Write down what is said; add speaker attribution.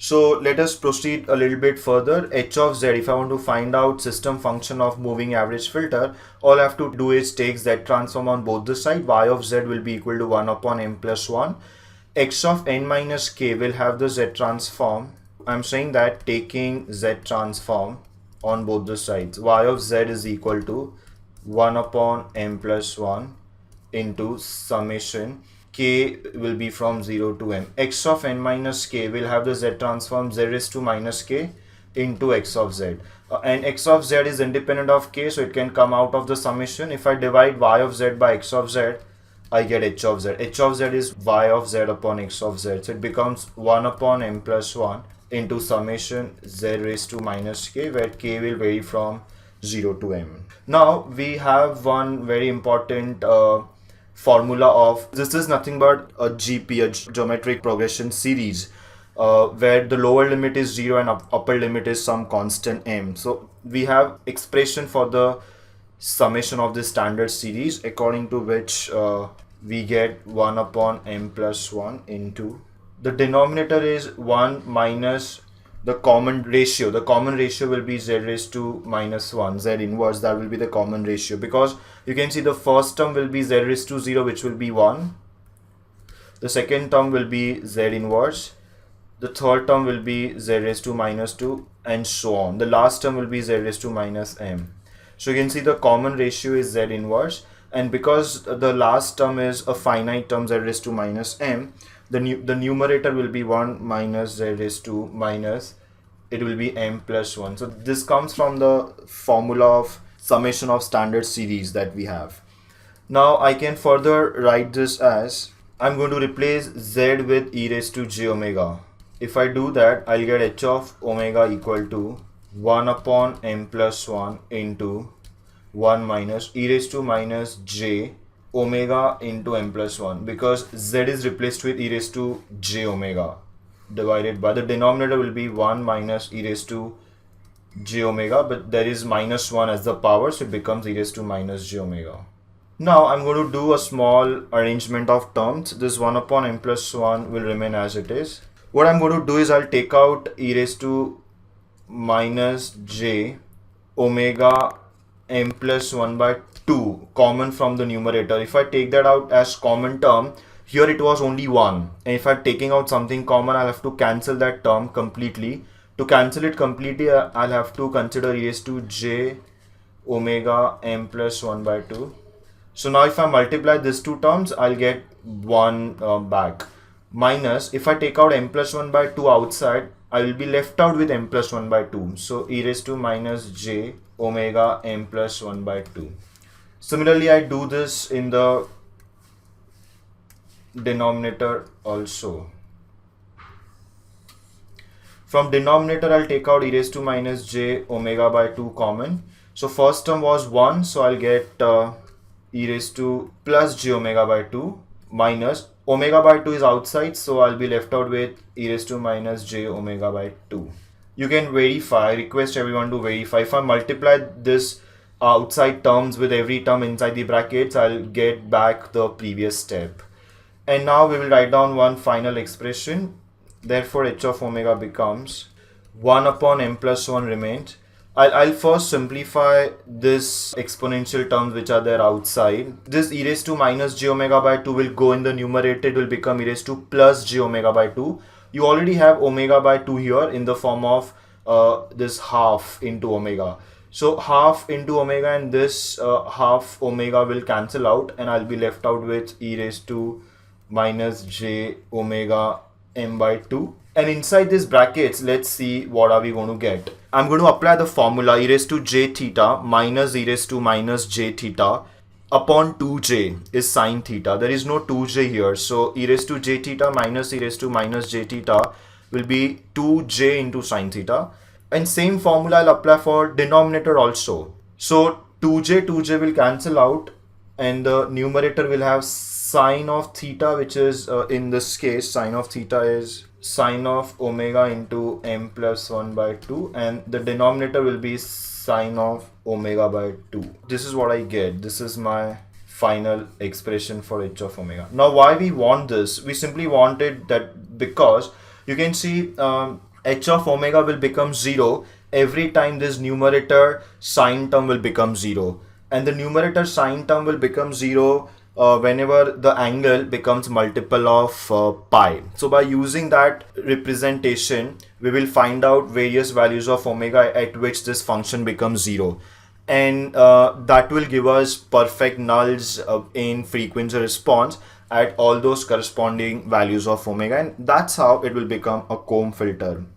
Speaker 1: So let us proceed a little bit further. H of z, if I want to find out system function of moving average filter, all I have to do is take z transform on both the side. Y of z will be equal to 1 upon m plus 1. X of n minus k will have the z transform. I'm saying that taking z transform on both the sides. Y of z is equal to 1 upon m plus 1 into summation k will be from 0 to m. X of n minus k will have the z transform z raised to minus k into x of z. And x of z is independent of k, so it can come out of the summation. If I divide y of z by x of z, I get h of z. H of z is y of z upon x of z. So it becomes 1 upon m plus 1 into summation z raised to minus k, where k will vary from 0 to m. Now we have one very important formula of this is nothing but a GP, a geometric progression series, where the lower limit is 0 and upper limit is some constant m. So we have expression for the summation of this standard series, according to which we get 1 upon m plus 1 into the denominator is 1 minus the common ratio. The common ratio will be z raised to minus 1, z inverse, that will be the common ratio, because you can see the first term will be z raised to 0, which will be 1. The second term will be z inverse. The third term will be z raised to minus 2, and so on. The last term will be z raised to minus m. So you can see the common ratio is z inverse, and because the last term is a finite term, z raised to minus m, the numerator will be 1 minus z raised to minus, it will be m plus 1. So this comes from the formula of summation of standard series that we have. Now I can further write this as, I'm going to replace z with e raised to j omega. If I do that, I'll get h of omega equal to 1 upon m plus 1 into 1 minus e raised to minus j omega into m plus 1, because z is replaced with e raised to j omega, divided by the denominator will be 1 minus e raised to j omega, but there is minus 1 as the power, so it becomes e raised to minus j omega. Now I'm going to do a small arrangement of terms. This 1 upon m plus 1 will remain as it is. What I'm going to do is I'll take out e raised to minus j omega m plus 1 by 2 common from the numerator. If I take that out as common term, here it was only 1, and if I'm taking out something common, I'll have to cancel that term completely. To cancel it completely, I'll have to consider e raised to j omega m plus 1 by 2. So now if I multiply these two terms, I'll get 1 back. Minus, if I take out m plus 1 by 2 outside, I will be left out with m plus 1 by 2. So e raised to minus j omega m plus 1 by 2. Similarly, I do this in the denominator also. From denominator, I'll take out e raised to minus j omega by 2 common. So first term was 1, so I'll get e raised to plus j omega by 2 minus omega by 2 is outside, so I'll be left out with e raised to minus j omega by 2. You can verify, I request everyone to verify. If I multiply this outside terms with every term inside the brackets, I'll get back the previous step. And now we will write down one final expression. Therefore, h of omega becomes 1 upon m plus 1 remains. I'll first simplify this exponential terms which are there outside. This e raised to minus j omega by 2 will go in the numerator. It will become e raised to plus j omega by 2. You already have omega by 2 here in the form of this half into omega. So half into omega, and this half omega will cancel out, and I'll be left out with e raised to minus j omega m by 2. And inside these brackets, let's see what are we going to get. I'm going to apply the formula e raised to j theta minus e raised to minus j theta upon 2j is sine theta. There is no 2j here, so e raised to j theta minus e raised to minus j theta will be 2j into sine theta. And same formula I'll apply for denominator also. So 2j will cancel out, and the numerator will have sine of theta, which is in this case sine of theta is sine of omega into m plus 1 by 2, and the denominator will be sine of omega by 2. This is what I get. This is my final expression for h of omega. Now why we want this? We simply want it that because you can see h of omega will become 0 every time this numerator sine term will become 0, and the numerator sine term will become 0 whenever the angle becomes multiple of pi. So by using that representation, we will find out various values of omega at which this function becomes 0, and that will give us perfect nulls in frequency response at all those corresponding values of omega, and that's how it will become a comb filter.